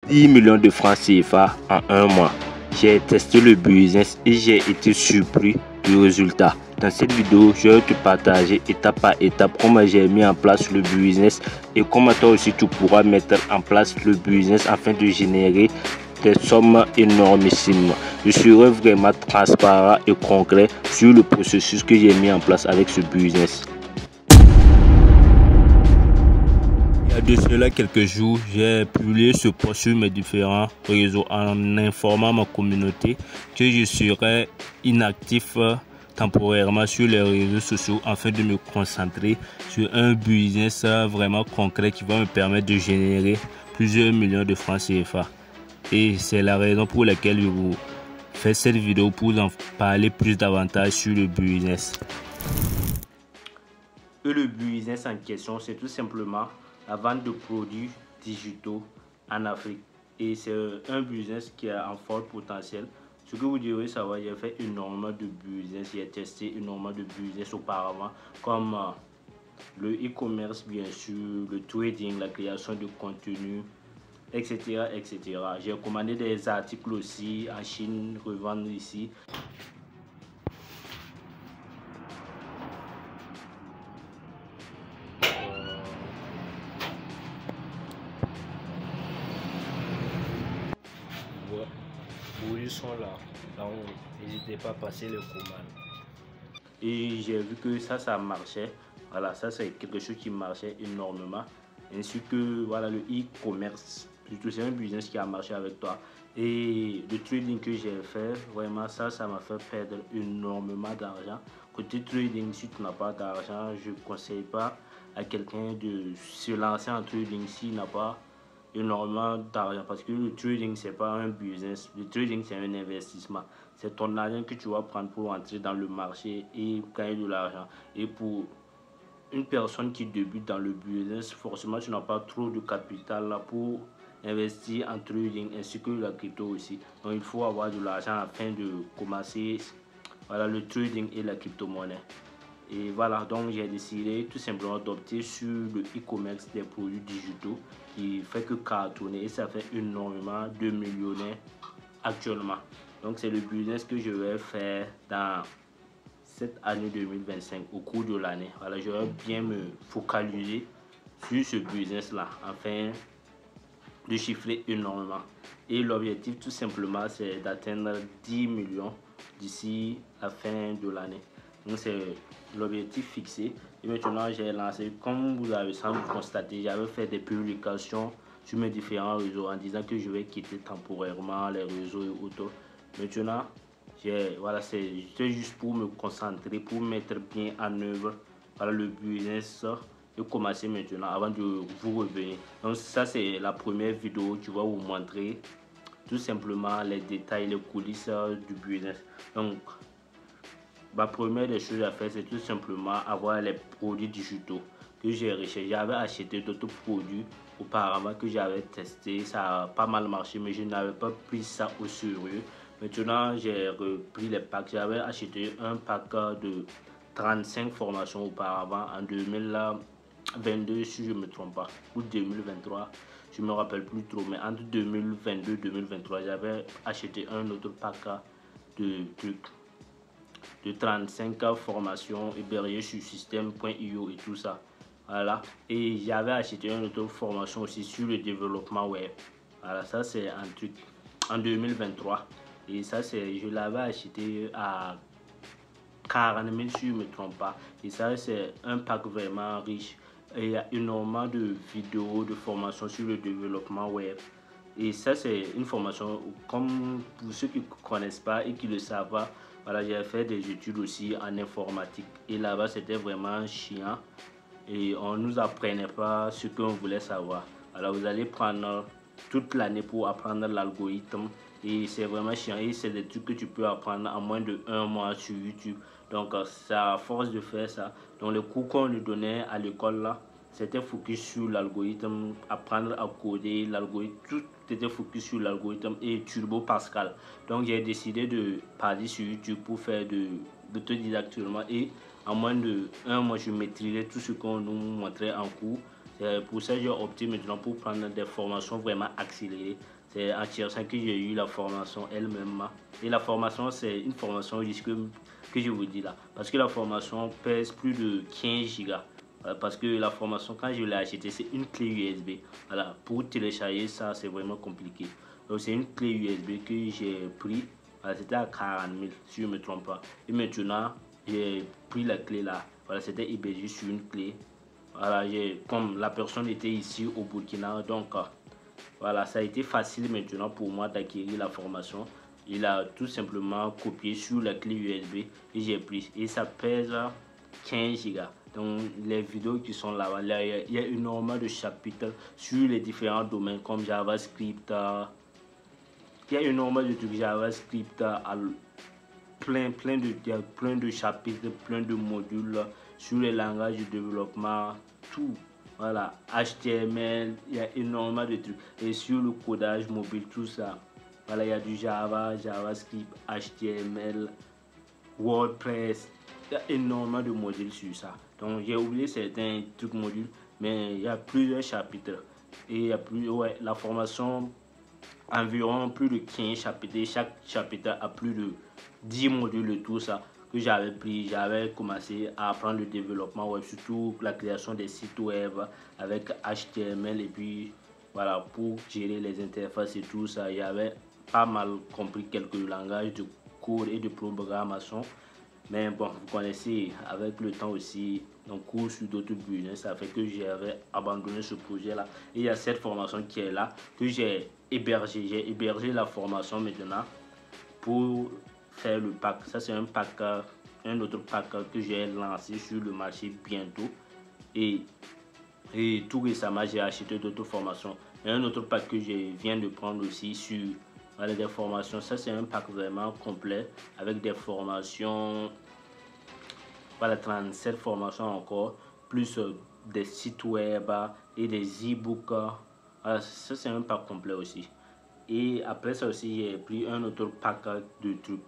10 millions de francs CFA en un mois. J'ai testé le business et j'ai été surpris du résultat. Dans cette vidéo, je vais te partager étape par étape comment j'ai mis en place le business et comment toi aussi tu pourras mettre en place le business afin de générer des sommes énormissimes. Je serai vraiment transparent et concret sur le processus que j'ai mis en place avec ce business. Il y a de cela quelques jours, j'ai publié ce post sur mes différents réseaux en informant ma communauté que je serai inactif temporairement sur les réseaux sociaux afin de me concentrer sur un business vraiment concret qui va me permettre de générer plusieurs millions de francs CFA. Et c'est la raison pour laquelle je vous fais cette vidéo pour en parler plus davantage sur le business. Et le business en question, c'est tout simplement la vente de produits digitaux en Afrique. Et c'est un business qui a un fort potentiel. Ce que vous devez savoir, j'ai fait énormément de business, j'ai testé énormément de business auparavant, comme le e-commerce bien sûr, le trading, la création de contenu, etc. etc. J'ai commandé des articles aussi en Chine, revendre ici. Ils sont là, donc n'hésitez pas à passer les commandes. Et j'ai vu que ça marchait. Voilà, ça c'est quelque chose qui marchait énormément. Ainsi que voilà, le e-commerce, plutôt c'est un business qui a marché avec toi. Et le trading que j'ai fait, vraiment ça m'a fait perdre énormément d'argent. Côté trading, si tu n'as pas d'argent, je ne conseille pas à quelqu'un de se lancer en trading s'il n'a pas énormément d'argent, parce que le trading c'est pas un business, le trading c'est un investissement, c'est ton argent que tu vas prendre pour entrer dans le marché et gagner de l'argent. Et pour une personne qui débute dans le business, forcément tu n'as pas trop de capital là pour investir en trading ainsi que la crypto aussi, donc il faut avoir de l'argent afin de commencer voilà, le trading et la crypto-monnaie. Et voilà, donc j'ai décidé tout simplement d'opter sur le e-commerce des produits digitaux qui fait que cartonner et ça fait énormément de millionnaires actuellement. Donc c'est le business que je vais faire dans cette année 2025 au cours de l'année. Voilà, je vais bien me focaliser sur ce business là afin de chiffrer énormément. Et l'objectif tout simplement c'est d'atteindre 10 millions d'ici la fin de l'année. Donc c'est l'objectif fixé. Et maintenant j'ai lancé, comme vous avez sans le constater, j'avais fait des publications sur mes différents réseaux en disant que je vais quitter temporairement les réseaux et autres. Maintenant voilà, c'est juste pour me concentrer, pour mettre bien en œuvre voilà, le business et commencer maintenant avant de vous revenir. Donc ça c'est la première vidéo qui va vous montrer tout simplement les détails, les coulisses du business. Donc ma première des choses à faire, c'est tout simplement avoir les produits digitaux que j'ai recherché. J'avais acheté d'autres produits auparavant que j'avais testé, ça a pas mal marché, mais je n'avais pas pris ça au sérieux. Maintenant, j'ai repris les packs. J'avais acheté un pack de 35 formations auparavant en 2022, si je ne me trompe pas, ou 2023. Je ne me rappelle plus trop, mais entre 2022 et 2023, j'avais acheté un autre pack de trucs. De 35 formations hébergées sur système.io et tout ça. Voilà. Et j'avais acheté une autre formation aussi sur le développement web. Voilà, ça c'est un truc en 2023. Et ça je l'avais acheté à 40 000 si je ne me trompe pas. Et ça c'est un pack vraiment riche. Et il y a énormément de vidéos, de formations sur le développement web. Et ça c'est une formation, comme pour ceux qui ne connaissent pas et qui ne le savent pas, voilà, j'ai fait des études aussi en informatique et là-bas c'était vraiment chiant et on ne nous apprenait pas ce qu'on voulait savoir. Alors vous allez prendre toute l'année pour apprendre l'algorithme et c'est vraiment chiant et c'est des trucs que tu peux apprendre en moins de 1 mois sur YouTube. Donc c'est à force de faire ça. Donc les cours qu'on nous donnait à l'école là, c'était focus sur l'algorithme, apprendre à coder, l'algorithme, tout était focus sur l'algorithme et Turbo Pascal. Donc j'ai décidé de partir sur YouTube pour faire de l'autodidactement et en moins de 1 mois je maîtrisais tout ce qu'on nous montrait en cours. C'est pour ça que j'ai opté maintenant pour prendre des formations vraiment accélérées C'est en cherchant que j'ai eu la formation elle-même. Et la formation, c'est une formation que je vous dis là. Parce que la formation pèse plus de 15 gigas. Parce que la formation, quand je l'ai acheté, c'est une clé USB. Voilà, pour télécharger ça, c'est vraiment compliqué. Donc, c'est une clé USB que j'ai pris. Voilà, c'était à 40 000, si je ne me trompe pas. Et maintenant, j'ai pris la clé là. Voilà, c'était hébergé sur une clé. Voilà, comme la personne était ici au Burkina, donc voilà, ça a été facile maintenant pour moi d'acquérir la formation. Il a tout simplement copié sur la clé USB et j'ai pris. Et ça pèse 15 gigas. Donc les vidéos qui sont là, il y a énormément de chapitres sur les différents domaines comme JavaScript. Il y a énormément de trucs JavaScript, il y a plein de chapitres, plein de modules sur les langages de développement, tout. Voilà, HTML, il y a énormément de trucs. Et sur le codage mobile, tout ça. Voilà, il y a du Java, JavaScript, HTML, WordPress. Il y a énormément de modules sur ça. Donc, j'ai oublié certains trucs modules, mais il y a plusieurs chapitres. Et il y a la formation, environ plus de 15 chapitres. Et chaque chapitre a plus de 10 modules, tout ça que j'avais pris. J'avais commencé à apprendre le développement web, surtout la création des sites web avec HTML. Et puis voilà, pour gérer les interfaces et tout ça, il avait pas mal compris quelques langages de code et de programmation. Mais bon, vous connaissez, avec le temps aussi, un cours sur d'autres business, ça fait que j'avais abandonné ce projet-là. Et il y a cette formation qui est là, que j'ai hébergé. J'ai hébergé la formation maintenant pour faire le pack. Ça, c'est un pack, un autre pack que j'ai lancé sur le marché bientôt. Et tout récemment, j'ai acheté d'autres formations. Et un autre pack que je viens de prendre aussi sur des formations. Ça, c'est un pack vraiment complet avec des formations. Voilà, 37 formations encore, plus des sites web et des e-books. Voilà, ça, c'est un pack complet aussi. Et après ça aussi, j'ai pris un autre pack de trucs,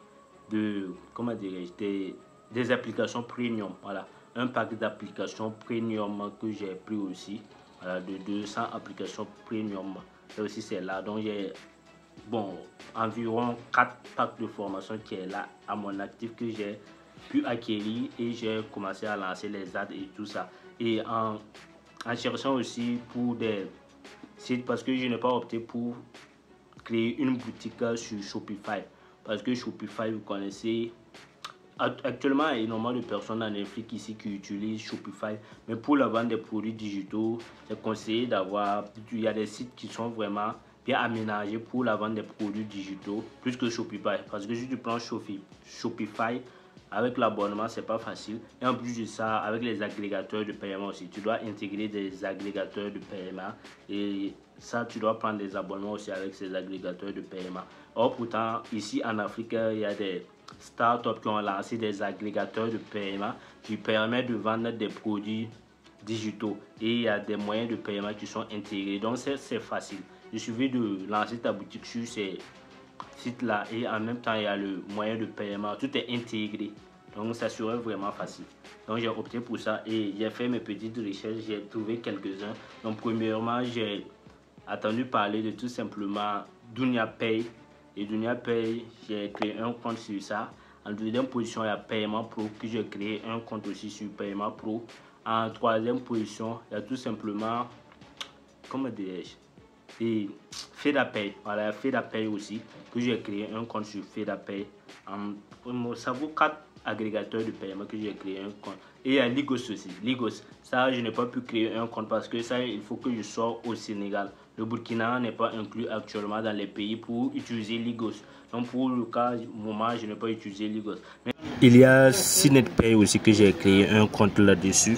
comment dirais-je, des applications premium. Voilà, un pack d'applications premium que j'ai pris aussi, voilà, de 200 applications premium. Ça aussi, c'est là. Donc, j'ai environ 4 packs de formation qui est là à mon actif que j'ai pu acquérir et j'ai commencé à lancer les ads et tout ça. Et en cherchant aussi pour des sites, parce que je n'ai pas opté pour créer une boutique sur Shopify. Parce que Shopify, vous connaissez, actuellement, il y a énormément de personnes en Afrique ici qui utilisent Shopify. Mais pour la vente des produits digitaux, c'est conseillé d'avoir, il y a des sites qui sont vraiment bien aménagés pour la vente des produits digitaux, plus que Shopify. Parce que si tu prends Shopify, avec l'abonnement, c'est pas facile. Et en plus de ça, avec les agrégateurs de paiement aussi, tu dois intégrer des agrégateurs de paiement. Et ça, tu dois prendre des abonnements aussi avec ces agrégateurs de paiement. Or, pourtant, ici en Afrique, il y a des startups qui ont lancé des agrégateurs de paiement qui permettent de vendre des produits digitaux. Et il y a des moyens de paiement qui sont intégrés. Donc, c'est facile. Il suffit de lancer ta boutique sur ces site-là et en même temps il y a le moyen de paiement, tout est intégré, donc ça serait vraiment facile. Donc j'ai opté pour ça et j'ai fait mes petites recherches, j'ai trouvé quelques-uns. Donc premièrement, j'ai entendu parler de tout simplement DuniaPay, et DuniaPay, j'ai créé un compte sur ça. En deuxième position, il y a Paiement Pro, que j'ai créé un compte aussi sur Paiement Pro. En troisième position, il y a tout simplement, comment dirais-je, et FedApay, voilà, FedApay aussi, que j'ai créé un compte sur FedApay. Ça vaut 4 agrégateurs de paiement que j'ai créé un compte. Et il y a Ligos aussi. Ligos, ça je n'ai pas pu créer un compte parce que ça il faut que je sorte au Sénégal. Le Burkina n'est pas inclus actuellement dans les pays pour utiliser Ligos. Donc pour le cas moment, je n'ai pas utilisé Ligos. Mais il y a SynetPay aussi que j'ai créé un compte là-dessus.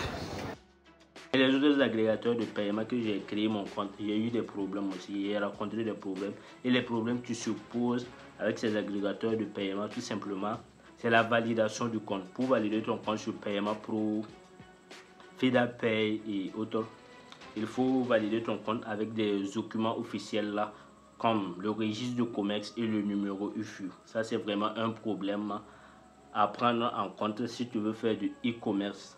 Et les autres agrégateurs de paiement que j'ai créé mon compte, il y a eu des problèmes aussi, j'ai rencontré des problèmes. Et les problèmes qui se posent avec ces agrégateurs de paiement, tout simplement, c'est la validation du compte. Pour valider ton compte sur Paiement Pro, FedApay et autres, il faut valider ton compte avec des documents officiels là, comme le registre de commerce et le numéro UFU. Ça, c'est vraiment un problème à prendre en compte si tu veux faire du e-commerce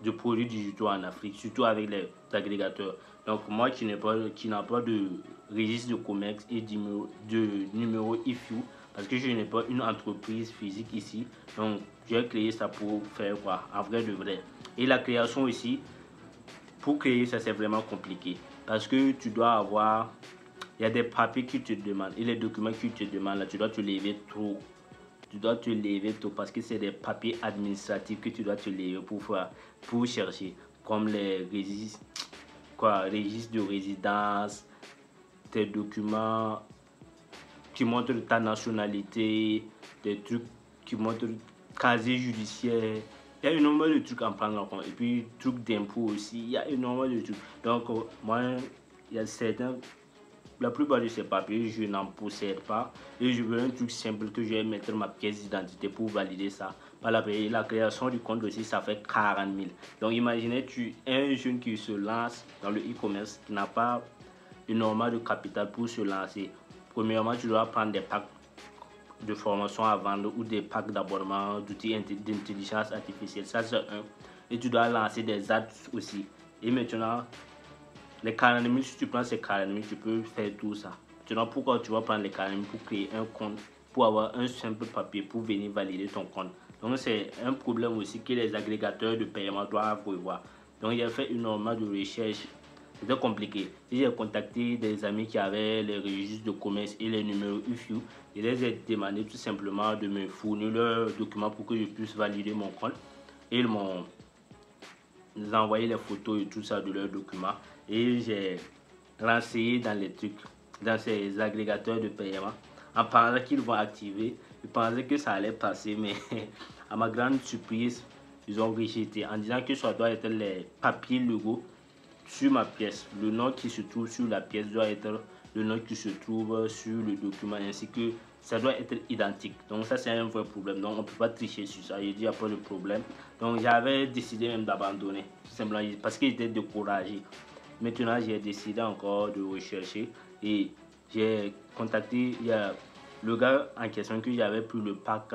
de produits digitaux en Afrique, surtout avec les agrégateurs. Donc moi qui n'ai pas de registre de commerce et de numéro IFU, parce que je n'ai pas une entreprise physique ici, donc j'ai créé ça pour faire quoi, en vrai de vrai. Et la création aussi, pour créer ça c'est vraiment compliqué, parce que tu dois avoir, il y a des papiers qui te demandent et les documents qui te demandent, là tu dois te lever trop. Tu dois te lever tôt parce que c'est des papiers administratifs que tu dois te lever pour chercher, comme les registres de résidence, tes documents qui montrent ta nationalité, des trucs qui montrent casier judiciaire. Il y a énormément de trucs à prendre en compte. Et puis, trucs d'impôts aussi, il y a énormément de trucs. Donc, moi, il y a certains. La plupart de ces papiers, je n'en possède pas. Et je veux un truc simple que je vais mettre ma pièce d'identité pour valider ça. La création du compte aussi, ça fait 40 000. Donc imaginez, tu es un jeune qui se lance dans le e-commerce, qui n'a pas énormément de capital pour se lancer. Premièrement, tu dois prendre des packs de formation à vendre ou des packs d'abonnement d'outils d'intelligence artificielle. Ça, c'est un. Et tu dois lancer des ads aussi. Et maintenant, les 40 000, si tu prends ces 40 000, tu peux faire tout ça. Maintenant, pourquoi tu vas prendre les 40 000 pour créer un compte, pour avoir un simple papier, pour venir valider ton compte. Donc, c'est un problème aussi que les agrégateurs de paiement doivent revoir. Donc, il a fait énormément de recherches. C'était compliqué. J'ai contacté des amis qui avaient les registres de commerce et les numéros UFU. Je les ai demandé tout simplement de me fournir leurs documents pour que je puisse valider mon compte. Et ils m'ont envoyé les photos et tout ça de leurs documents. Et j'ai renseigné dans les trucs, dans ces agrégateurs de paiement, en pensant qu'ils vont activer. Je pensais que ça allait passer, mais à ma grande surprise, ils ont rejeté en disant que ça doit être les papiers légaux sur ma pièce. Le nom qui se trouve sur la pièce doit être le nom qui se trouve sur le document, ainsi que ça doit être identique. Donc ça c'est un vrai problème. Donc on ne peut pas tricher sur ça. Je dis il n'y a pas de problème. Donc j'avais décidé même d'abandonner, tout simplement parce que j'étais découragé. Maintenant j'ai décidé encore de rechercher et j'ai contacté le gars en question que j'avais pris le pack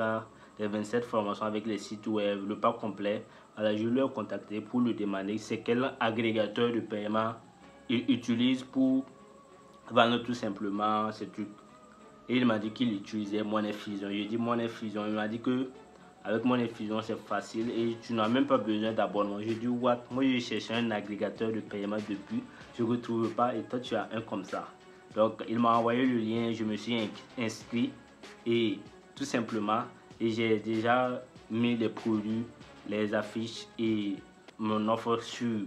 des 27 formations avec les sites web, le pack complet. Alors je l'ai contacté pour lui demander c'est quel agrégateur de paiement il utilise pour vendre tout simplement ces trucs. Et il m'a dit qu'il utilisait Money Fusion. Je dis Money Fusion. Il m'a dit que avec Money Fusion c'est facile et tu n'as même pas besoin d'abonnement. Je dis what? Moi je cherchais un agrégateur de paiement depuis, je ne retrouve pas et toi tu as un comme ça. Donc il m'a envoyé le lien, je me suis inscrit et tout simplement et j'ai déjà mis les produits, les affiches et mon offre sur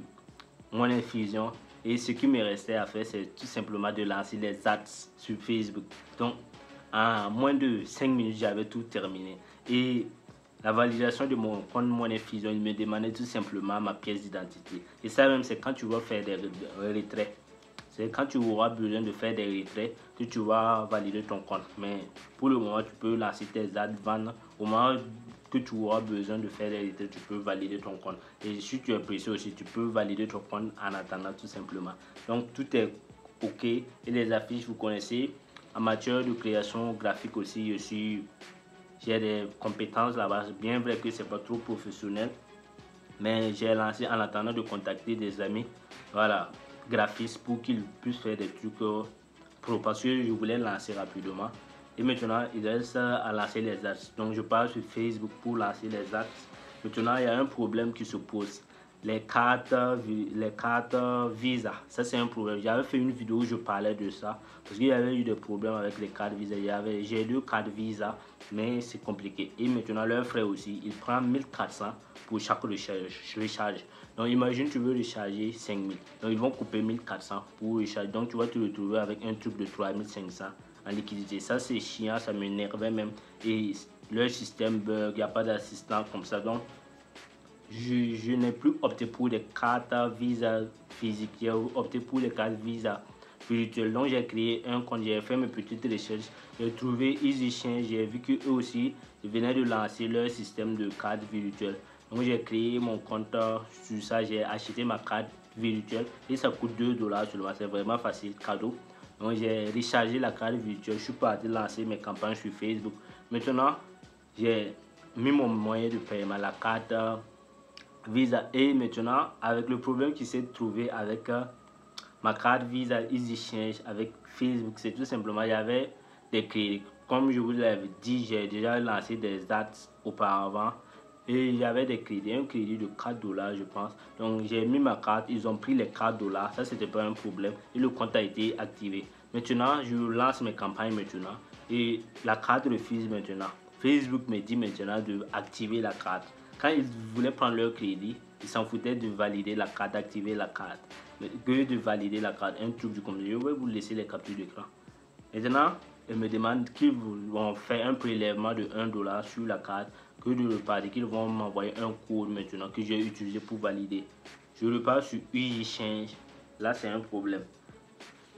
Money Fusion. Et ce qui me restait à faire, c'est tout simplement de lancer les ads sur Facebook. Donc, en moins de 5 minutes, j'avais tout terminé. Et la validation de mon compte Money Fusion, il me demandait tout simplement ma pièce d'identité. Et ça même, c'est quand tu vas faire des retraits. C'est quand tu auras besoin de faire des retraits que tu vas valider ton compte. Mais pour le moment, tu peux lancer tes ads, vendre. Au moment que tu auras besoin de faire des retraits, tu peux valider ton compte. Et si tu es pressé aussi, tu peux valider ton compte en attendant tout simplement. Donc tout est OK. Et les affiches, vous connaissez. En matière de création graphique aussi, j'ai des compétences là-bas. Bien vrai que c'est pas trop professionnel. Mais j'ai lancé en attendant de contacter des amis. Voilà, graphistes pour qu'ils puissent faire des trucs pro parce que je voulais lancer rapidement et maintenant il reste à lancer les ads. Donc je pars sur Facebook pour lancer les ads. Maintenant il y a un problème qui se pose, les cartes Visa. Ça c'est un problème. J'avais fait une vidéo où je parlais de ça parce qu'il y avait eu des problèmes avec les cartes Visa. J'ai 2 cartes Visa mais c'est compliqué et maintenant leur frais aussi, il prend 1400 pour chaque recharge. Donc imagine tu veux recharger 5000, donc ils vont couper 1400 pour recharger, donc tu vas te retrouver avec un truc de 3500 en liquidité. Ça c'est chiant, ça m'énervait même et leur système bug, il n'y a pas d'assistant comme ça. Donc je n'ai plus opté pour des cartes Visa physiques, j'ai opté pour les cartes Visa virtuelles. Donc j'ai créé un compte, j'ai fait mes petites recherches, j'ai trouvé EasyChange, j'ai vu qu'eux aussi ils venaient de lancer leur système de cartes virtuelles. Donc j'ai créé mon compte sur ça, j'ai acheté ma carte virtuelle et ça coûte 2 $ seulement, c'est vraiment facile, cadeau. Donc j'ai rechargé la carte virtuelle, je suis parti lancer mes campagnes sur Facebook. Maintenant j'ai mis mon moyen de paiement, la carte Visa. Et maintenant, avec le problème qui s'est trouvé avec ma carte Visa EasyChange avec Facebook, c'est tout simplement, il y avait des crédits. Comme je vous l'avais dit, j'ai déjà lancé des dates auparavant et il y avait des crédits, un crédit de 4 dollars, je pense. Donc j'ai mis ma carte, ils ont pris les 4 dollars, ça c'était pas un problème et le compte a été activé. Maintenant, je lance mes campagnes maintenant et la carte refuse maintenant. Facebook me dit maintenant de activer la carte. Quand ils voulaient prendre leur crédit, ils s'en foutaient de valider la carte, d'activer la carte, que de valider la carte, un truc du comme. Je vais vous laisser les captures d'écran. Maintenant, ils me demandent qu'ils vont faire un prélèvement de 1 dollar sur la carte, que de repartir, qu'ils vont m'envoyer un code maintenant que j'ai utilisé pour valider. Je repars sur EasyChange. Là, c'est un problème.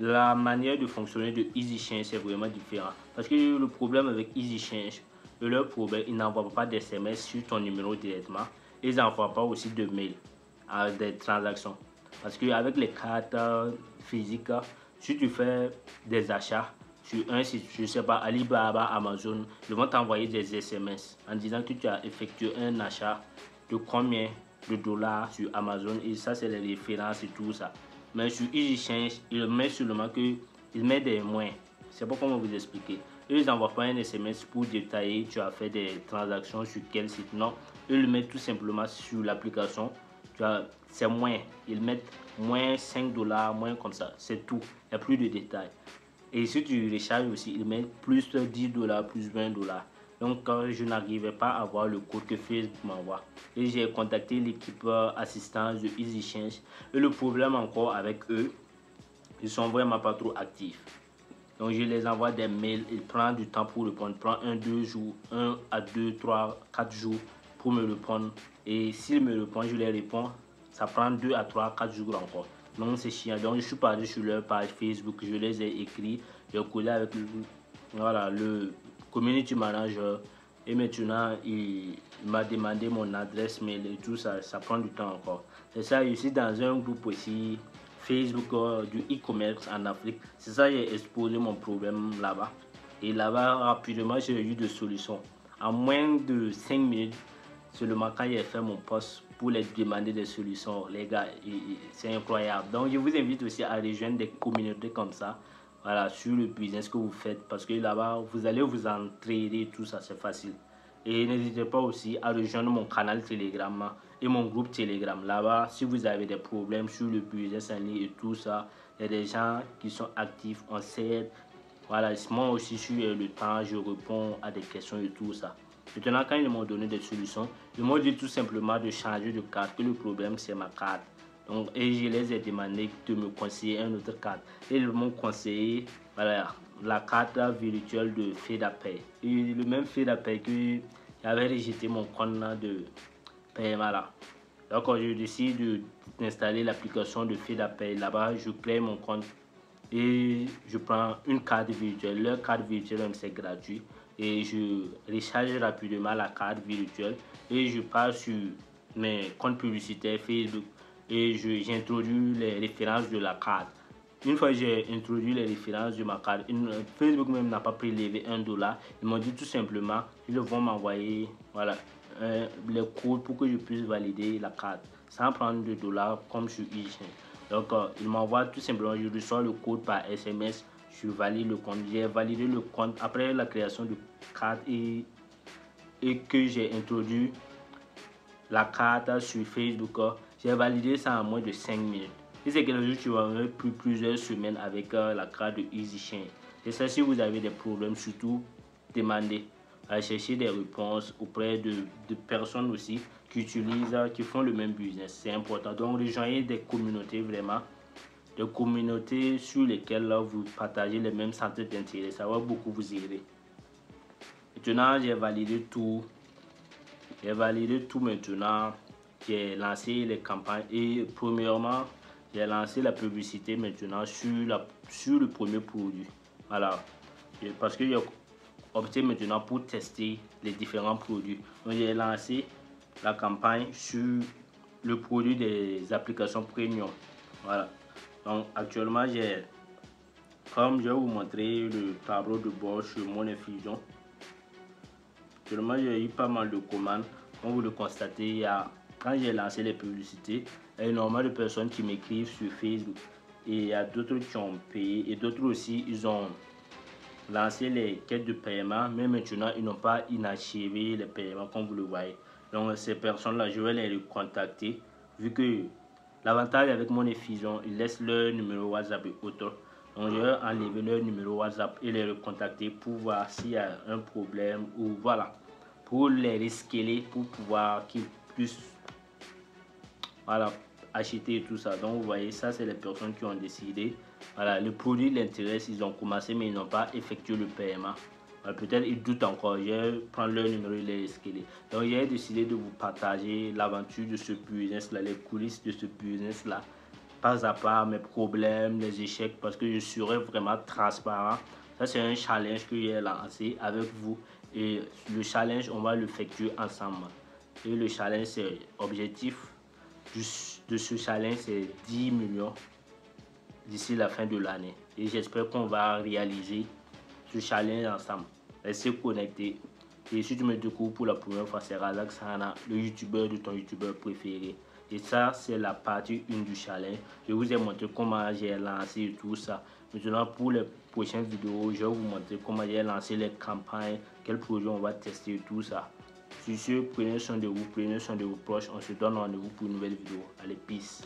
La manière de fonctionner de EasyChange, c'est vraiment différent. Parce que le problème avec EasyChange, leur problème, ils n'envoient pas d'SMS sur ton numéro directement. Ils n'envoient pas aussi de mail à des transactions. Parce qu'avec les cartes physiques, si tu fais des achats sur un site, je ne sais pas, Alibaba, Amazon, ils vont t'envoyer des SMS en disant que tu as effectué un achat de combien de dollars sur Amazon. Et ça, c'est les références et tout ça. Mais sur EasyChange, il met seulement que il met des moins. C'est pas comment vous expliquer. Ils n'envoient pas un SMS pour détailler tu as fait des transactions sur quel site. Non, ils le mettent tout simplement sur l'application. C'est moins. Ils mettent moins 5 dollars, moins comme ça. C'est tout. Il n'y a plus de détails. Et si tu recharges aussi, ils mettent plus 10 dollars, plus 20 dollars. Donc, je n'arrivais pas à voir le code que Facebook m'envoie. Et j'ai contacté l'équipe assistance de EasyChange. Et le problème encore avec eux, ils sont vraiment pas trop actifs. Donc, je les envoie des mails. Ils prennent du temps pour répondre. Ils prennent 1-2 jours, 1 à 2, 3, 4 jours pour me répondre. Et s'ils me répondent, je les réponds. Ça prend 2 à 3, 4 jours encore. Donc, c'est chiant. Donc, je suis parti sur leur page Facebook. Je les ai écrits. J'ai collé avec le community manager. Et maintenant, il m'a demandé mon adresse mail et tout ça. Ça prend du temps encore. C'est ça, je suis dans un groupe aussi. Facebook du e-commerce en Afrique. C'est ça, j'ai exposé mon problème là-bas. Et là-bas, rapidement, j'ai eu des solutions. En moins de 5 minutes, seulement quand j'ai fait mon post pour les demander des solutions, les gars, c'est incroyable. Donc, je vous invite aussi à rejoindre des communautés comme ça, voilà, sur le business que vous faites. Parce que là-bas, vous allez vous entraider, tout ça, c'est facile. Et n'hésitez pas aussi à rejoindre mon canal Telegram et mon groupe Telegram. Là-bas, si vous avez des problèmes sur le business en ligne et tout ça, il y a des gens qui sont actifs, on s'aide. Voilà, moi aussi, sur le temps, je réponds à des questions et tout ça. Maintenant, quand ils m'ont donné des solutions, ils m'ont dit tout simplement de changer de carte, que le problème, c'est ma carte. Donc, et je les ai demandé de me conseiller une autre carte. Et ils m'ont conseillé, voilà, la carte virtuelle de FedApay. Et le même FedApay que j'avais rejeté mon compte de paiement là. Donc, je décide d'installer l'application de FedApay. Là-bas, je crée mon compte et je prends une carte virtuelle. Leur carte virtuelle, c'est gratuit. Et je recharge rapidement la carte virtuelle et je pars sur mes comptes publicitaires Facebook et j'introduis les références de la carte. Une fois que j'ai introduit les références de ma carte, Facebook même n'a pas prélevé 1 dollar. Ils m'ont dit tout simplement qu'ils vont m'envoyer voilà, les codes pour que je puisse valider la carte sans prendre de dollars comme sur eChange. Donc, ils m'envoient tout simplement, je reçois le code par SMS, je valide le compte. J'ai validé le compte après la création de carte et que j'ai introduit la carte sur Facebook. J'ai validé ça en moins de 5 minutes. Et c'est quelque chose qui va me prendre plusieurs semaines avec la carte de EasyChange. Et ça, si vous avez des problèmes, surtout demandez à chercher des réponses auprès de personnes aussi qui utilisent, qui font le même business. C'est important. Donc, rejoignez des communautés vraiment, des communautés sur lesquelles vous partagez les mêmes centres d'intérêt. Ça va beaucoup vous aider. Maintenant, j'ai validé tout. J'ai validé tout maintenant. J'ai lancé les campagnes et premièrement, j'ai lancé la publicité maintenant sur le premier produit. Voilà. Parce que j'ai opté maintenant pour tester les différents produits. Donc, j'ai lancé la campagne sur le produit des applications premium. Voilà. Donc, actuellement, comme je vais vous montrer le tableau de bord sur mon infusion. Actuellement, j'ai eu pas mal de commandes. Comme vous le constatez, il y a quand j'ai lancé les publicités, il y a énormément de personnes qui m'écrivent sur Facebook. Et il y a d'autres qui ont payé et d'autres aussi, ils ont lancé les quêtes de paiement, mais maintenant ils n'ont pas inachevé les paiements comme vous le voyez. Donc ces personnes-là, je vais les recontacter vu que l'avantage avec mon effusion, ils laissent leur numéro WhatsApp et autres. Donc je vais enlever leur numéro WhatsApp et les recontacter pour voir s'il y a un problème ou voilà, pour les rescaler pour pouvoir qu'ils puissent voilà, acheter et tout ça. Donc vous voyez, ça c'est les personnes qui ont décidé. Voilà, le produit l'intéresse, ils ont commencé mais ils n'ont pas effectué le paiement. Voilà, peut-être ils doutent encore, je vais prendre leur numéro et les escaler. Donc j'ai décidé de vous partager l'aventure de ce business là, les coulisses de ce business là, pas à pas, mes problèmes, les échecs, parce que je serai vraiment transparent. Ça c'est un challenge que j'ai lancé avec vous et le challenge on va l'effectuer ensemble. Et le challenge c'est objectif de ce challenge c'est 10 millions d'ici la fin de l'année et j'espère qu'on va réaliser ce challenge ensemble. Restez connectés et si tu me découvres pour la première fois, c'est Razak Sana, le youtubeur de ton youtubeur préféré. Et ça c'est la partie 1 du challenge. Je vous ai montré comment j'ai lancé et tout ça. Maintenant pour les prochaines vidéos, je vais vous montrer comment j'ai lancé les campagnes, quels produits on va tester et tout ça. Sur ce, prenez soin de vous, prenez soin de vos proches. On se donne rendez-vous pour une nouvelle vidéo. Allez, peace.